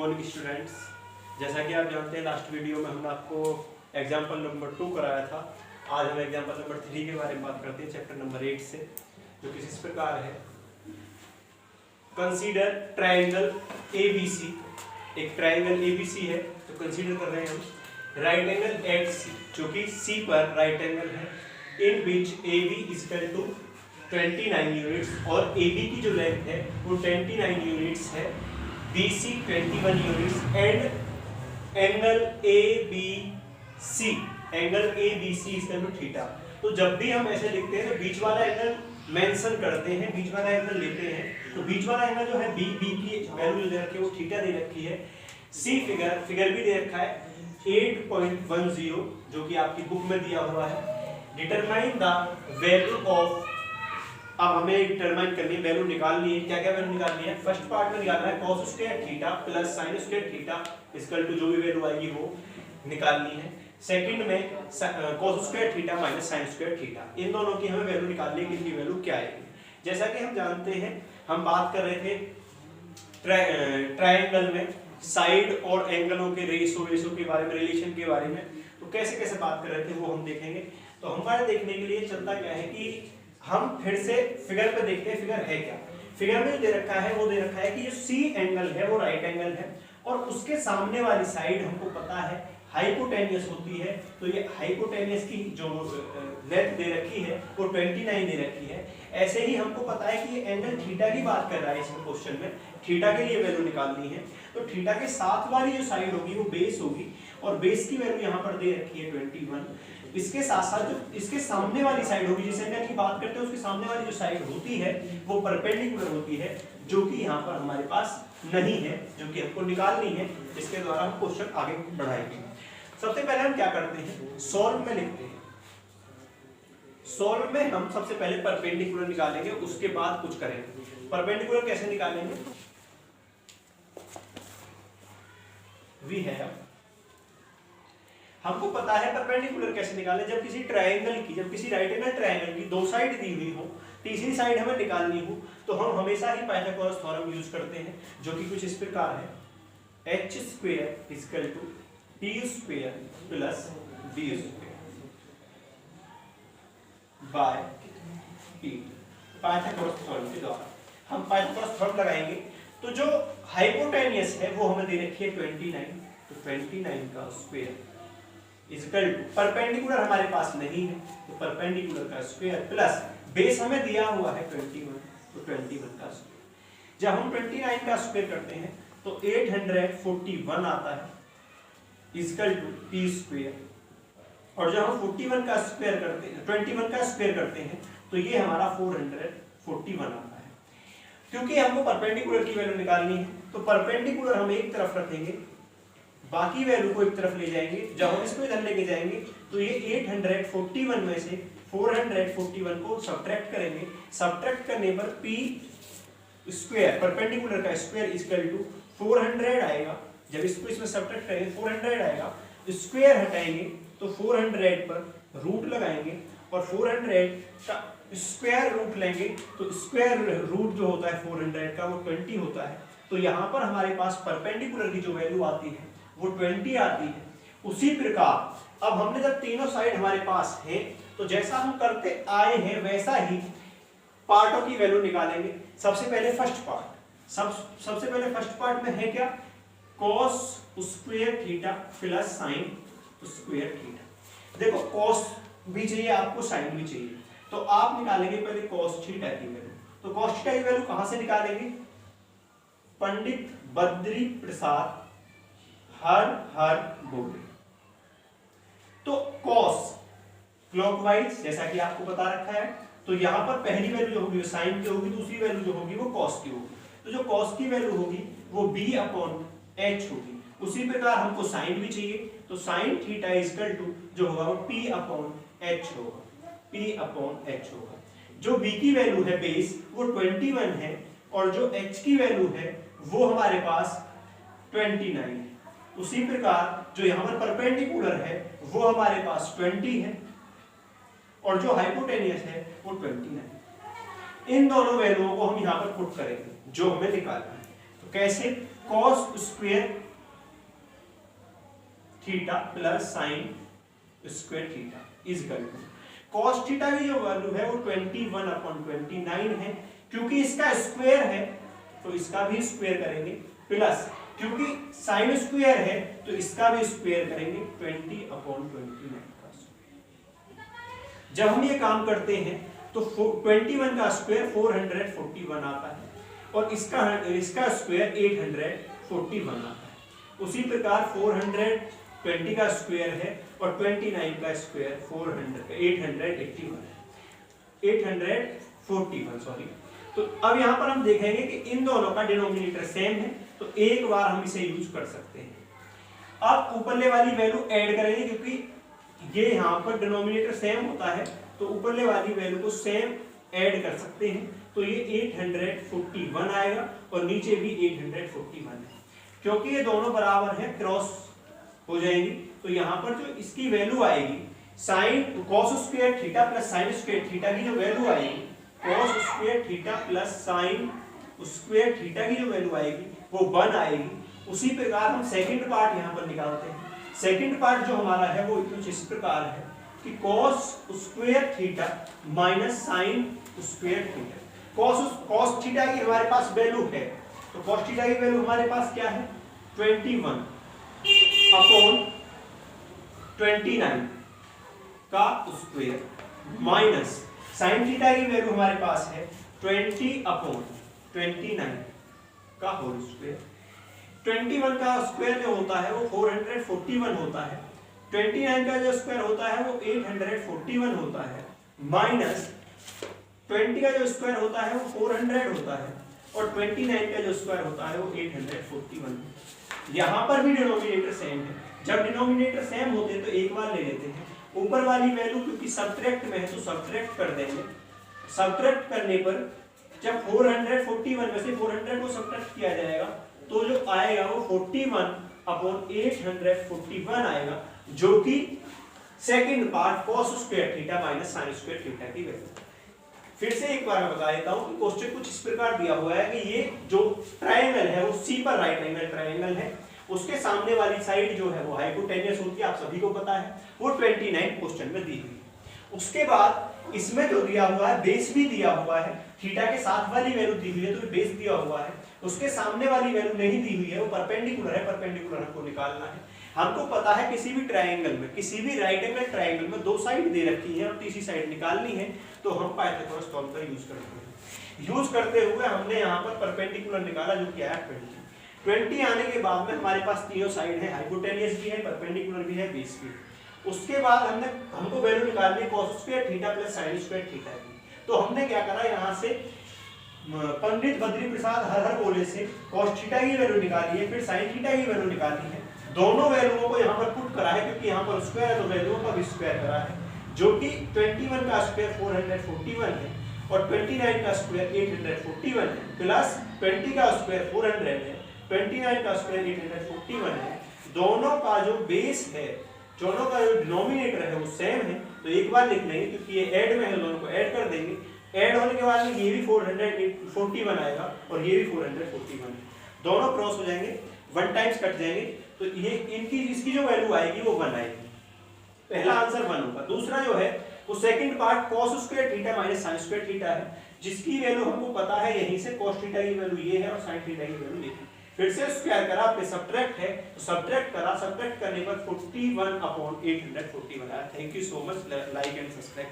Morning students. जैसा कि आप जानते हैं लास्ट वीडियो में हमने आपको एग्जाम्पल नंबर 2 कराया था। आज हम एग्जाम्पल नंबर 3 के बारे में बात करते हैं चैप्टर नंबर 8 से, जो किस प्रकार है। Consider triangle ABC। एक ट्रायंगल ABC है तो कंसीडर कर रहे हैं हम राइट एंगल एट C, जो कि C पर राइट एंगल है, इन विच AB इक्वल टू 29 यूनिट्स और AB की जो लेंथ है वो 29 यूनिट्स है, BC 21 units and angle ABC equal to theta. तो जब भी हम ऐसे लिखते हैं तो बीच वाला एंगल मेंशन करते हैं, बीच वाला एंगल लेते हैं। तो बीच वाला एंगल जो है B की वैल्यू दे रखी है वो थीटा दे रखी है। C फिगर भी दे रखा है 8.10, जो कि आपकी बुक में दिया हुआ है। डिटरमाइन द वैल्यू ऑफ, अब हमें डिटरमाइन करनी है, वैल्यू निकालनी है। क्या क्या वैल्यू निकालनी है? फर्स्ट पार्ट में निकालना है cos square theta plus sin square theta equal to जो भी वैल्यू आएगी वो निकालनी है। सेकंड में cos square theta minus sin square theta, इन दोनों की हमें वैल्यू निकालनी है कि इनकी वैल्यू क्या आएगी। जैसा कि हम जानते हैं, हम बात कर रहे थे ट्रायंगल में साइड और एंगलों के रेशो के बारे में, रिलेशन के बारे में। तो कैसे कैसे बात कर रहे थे वो हम देखेंगे। तो हमारे देखने के लिए चलता क्या है कि हम फिर से फिगर पे देखते हैं फिगर है क्या। फिगर में दे रखा है वो दे रखा है कि जो C एंगल है वो राइट एंगल है और उसके सामने वाली साइड हमको पता है हाइपोटेनियस होती है। तो ये हाइपोटेनियस की जो लेंथ दे रखी है वो 29 दे रखी है। ऐसे ही हमको पता है कि ये एंगल थीटा की बात कर रहा है इसमें क्वेश्चन में, थीटा के लिए वैल्यू निकालनी है। तो थीटा के साथ वाली जो साइड होगी वो बेस होगी और बेस की वैल्यू यहाँ पर दे रखी है 21। इसके साथ साथ जो इसके सामने वाली साइड होगी, जिस एंगल की बात करते हैं उसके सामने वाली जो साइड होती है वो परपेंडिकुलर होती है, जो कि यहाँ पर हमारे पास नहीं है, जो कि हमको निकालनी है। इसके द्वारा हम क्वेश्चन आगे बढ़ाएंगे। सबसे पहले हम क्या करते हैं, सॉल्व में लिखते हैं। सॉल्व में हम सबसे पहले परपेंडिकुलर निकालेंगे, उसके बाद कुछ करेंगे। परपेंडिकुलर कैसे निकालेंगे? वी हैव, हमको पता है परपेंडिकुलर कैसे निकालें। जब किसी ट्रायंगल की, जब किसी राइट एंगल ट्रायंगल की दो साइड दी हुई हो, तीसरी साइड हमें निकालनी हो, तो हम हमेशा ही पाइथागोरस थ्योरम यूज करते हैं, जो कि कुछ इस प्रकार है। h square equal to t square plus b square by p, Pythagoras theorem के द्वारा हम पाइथागोरस थ्योरम लगाएंगे। तो जो हाइपोटेनियस है वो हमें दे रखी है 29, तो 29 का स्क्वायर इक्वल टू, परपेंडिकुलर हमारे पास नहीं है तो परपेंडिकुलर का स्क्वायर प्लस बेस हमें दिया हुआ है 21, तो 21 का स्क्वायर। जब हम 29 का स्क्वायर करते हैं तो 841 आता है इक्वल टू p स्क्वायर, और जब हम 41 का स्क्वायर करते हैं, 21 का स्क्वायर करते हैं तो ये हमारा 441 आता है। क्योंकि हमको परपेंडिकुलर की वैल्यू निकालनी है तो परपेंडिकुलर हम एक तरफ रखेंगे, बाकी वैल्यू को एक तरफ ले जाएंगे। जब हम इसको इधर लेके जाएंगे तो ये 841 में से 441 को सब्ट्रैक्ट करेंगे। सब्ट्रैक्ट करने पर p स्क्वायर, परपेंडिकुलर का स्क्वायर इक्वल टू 400 आएगा। जब इसको इसमें सब्ट्रैक्ट करेंगे 400 आएगा, स्क्वायर हटाएंगे तो 400 पर रूट लगाएंगे और 400 का स्क्वायर रूट लेंगे तो स्क्वायर रूट जो होता है 400 का वो 20 होता है। तो यहाँ पर हमारे पास परपेंडिकुलर की जो वैल्यू आती है वो 20 आती है। उसी प्रकार अब हमने जब तीनों साइड हमारे पास है तो जैसा हम करते आए हैं वैसा ही पार्टों की वैल्यू निकालेंगे। सबसे पहले फर्स्ट पार्ट, सबसे पहले फर्स्ट पार्ट में है क्या, cos square theta plus sin square theta. देखो cos भी चाहिए आपको, sin भी चाहिए, तो आप निकालेंगे पहले cos थीटा की वैल्यू। तो cos थीटा की वैल्यू कहां से निकालेंगे? पंडित बद्री प्रसाद हर बोले। तो cos क्लॉकवाइज जैसा कि आपको बता रखा है, तो यहां पर पहली वैल्यू जो होगी वो साइन की होगी, दूसरी वैल्यू जो होगी वो cos की होगी। तो जो cos की वैल्यू होगी वो b/h होगी। उसी प्रकार हमको साइन भी चाहिए, तो sin थीटा इक्वल टू जो होगा वो p/h होगा, p/h होगा। जो b की वैल्यू है बेस वो 21 है और जो h की वैल्यू है वो हमारे पास 29 है। उसी प्रकार जो यहाँ पर परपेंडिकुलर है वो हमारे पास 20 है और जो हाइपोटेनियस है वो 29। इन दोनों वैल्यूओं को हम यहाँ पर पुट करेंगे जो हमें निकालना है। तो कैसे? cos square theta plus sine square theta is equal to cos theta की जो वैल्यू है वो 21/29 है, क्योंकि इसका स्क्वायर है तो इसका भी स्क्वायर करेंगे, प्लस क्योंकि साइन स्क्वायर है तो इसका भी स्क्वायर करेंगे 20/29 का स्क्वायर। जब हम ये काम करते हैं तो 21 का स्क्वायर 441 आता है और इसका स्क्वायर 841 आता है। उसी प्रकार 420 का स्क्वायर है और 29 का स्क्वायर 841 सॉरी। तो अब यहाँ पर हम देखेंगे कि इन दोनों का डिनोमिनेटर सेम है तो एक बार हम इसे यूज कर सकते हैं। अब ऊपरले वाली वैल्यू ऐड करेंगे, क्योंकि ये यहाँ पर डिनोमिनेटर सेम होता है तो ऊपरले वाली वैल्यू को सेम ऐड कर सकते हैं। तो ये 841 आएगा और नीचे भी 841 है, क्योंकि ये दोनों बराबर है क्रॉस हो जाएंगी। तो यहाँ पर जो इसकी वैल्यू आएगी sine cos square theta plus sine square theta की जो वैल्यू आएगी, cos square theta plus sine square theta की जो वैल्यू आएगी वो 1 आएगी। उसी प्रकार हम सेकंड पार्ट यहाँ पर निकालते हैं। सेकंड पार्ट जो हमारा है वो कुछ इस प्रकार है कि cos square theta minus sign square theta. cos theta की हमारे पास वैल्यू है तो cos थीटा की वैल्यू हमारे पास क्या है 21/29 का स्क्वायर माइनस साइन थीटा की वैल्यू हमारे पास है 20/29 का होल स्क्वायर। 21 का स्क्वायर जो होता है वो 441 होता है, 29 का जो स्क्वायर होता है वो 841 होता है, माइनस 20 का जो स्क्वायर होता है वो 400 होता है और 29 का जो स्क्वायर होता है वो 841। यहाँ पर भी डिनोमिनेटर सेम है। जब डिनोमिनेटर सेम होते हैं तो एक बार ले लेते हैं। ऊपर वाली वैल्यू क्योंकि सब्ट्रैक्ट में है तो सब्ट्रैक्ट कर देंगे। सब्ट्रैक्ट करने पर जब 441 में से 400 को सब्ट्रैक्ट किया जाएगा तो जो आएगा वो 41/841 आएगा, जो कि second part cos square theta minus sin square theta की वैल्यू। फिर से एक बार मैं बता देता हूं कि क्वेश्चन कुछ इस प्रकार दिया हुआ है कि ये जो ट्रायंगल है वो C पर राइट एंगल ट्रायंगल है, उसके सामने वाली साइड जो है वो हाइपोटेन्यूस होती है, आप सभी को पता है, वो 29 क्वेश्चन में दी हुई है। उसके बाद इसमें जो दिया हुआ है बेस भी दिया हुआ है, थीटा के साथ वाली वैल्यू दी हुई है तो बेस दिया हुआ है, उसके सामने वाली वैल्यू नहीं दी हुई है, वो परपेंडिकुलर है, परपेंडिकुलर हमको निकालना है। हमको पता है किसी भी ट्रायंगल में, किसी भी राइट एंगल ट्रायंगल में दो साइड दे रखी है और तीसरी साइड निकालनी है, तो हम पाइथागोरस थ्योरम का यूज करते हैं। यूज करते हुए हमने यहाँ पर परपेंडिकुलर निकाला जो कि आया 20 आने के बाद में हमारे पास तीनों साइड है, हाइपोटेन्यूस भी है, परपेंडिकुलर भी है, बेस भी। उसके बाद हमको वैल्यू निकालनी cos square theta plus sin square theta की। तो हमने क्या करा, यहाँ से पंडित बद्री प्रसाद हर बोले से cos थीटा की वैल्यू निकाली है, फिर sin थीटा की वैल्यू निकाली है। दोनों वैल्यूओं को यहाँ पर पुट करा है, क्योंकि यहाँ पर स्क्वायर है तो वैल्यूओं का भी स्क्वायर करा है, जो कि 21 का स्क्वायर 441 है और 29 का स्क्वायर 841 है, प्लस 20 का स्क्वायर 400 है, 29 का स्क्वायर 841 है। दोनों का जो बेस है, दोनों का जो डिनोमिनेटर है वो सेम है, तो एक बार लिख लेंगे क्योंकि ये ऐड में है, दोनों को ऐड कर देंगे। ऐड होने के बाद में ये भी 441 आएगा और ये भी 441 है, दोनों क्रॉस हो जाएंगे, 1 टाइम्स कट जाएंगे, तो ये इनकी इसकी जो वैल्यू आएगी वो 1 आएगी। पहला आंसर 1 होगा। दूसरा जो है वो second part cos square theta minus sin square theta है, जिसकी वैल्यू हमको पता है, यहीं से cos थीटा की वैल्यू ये है और sin थीटा की वैल्यू ये है। फिर से स्क्वायर करा, फिर सब्ट्रैक्ट है तो सब्ट्रैक्ट करा, सब्ट्रैक्ट करने पर 41/841 आया। Thank you so much, like and subscribe.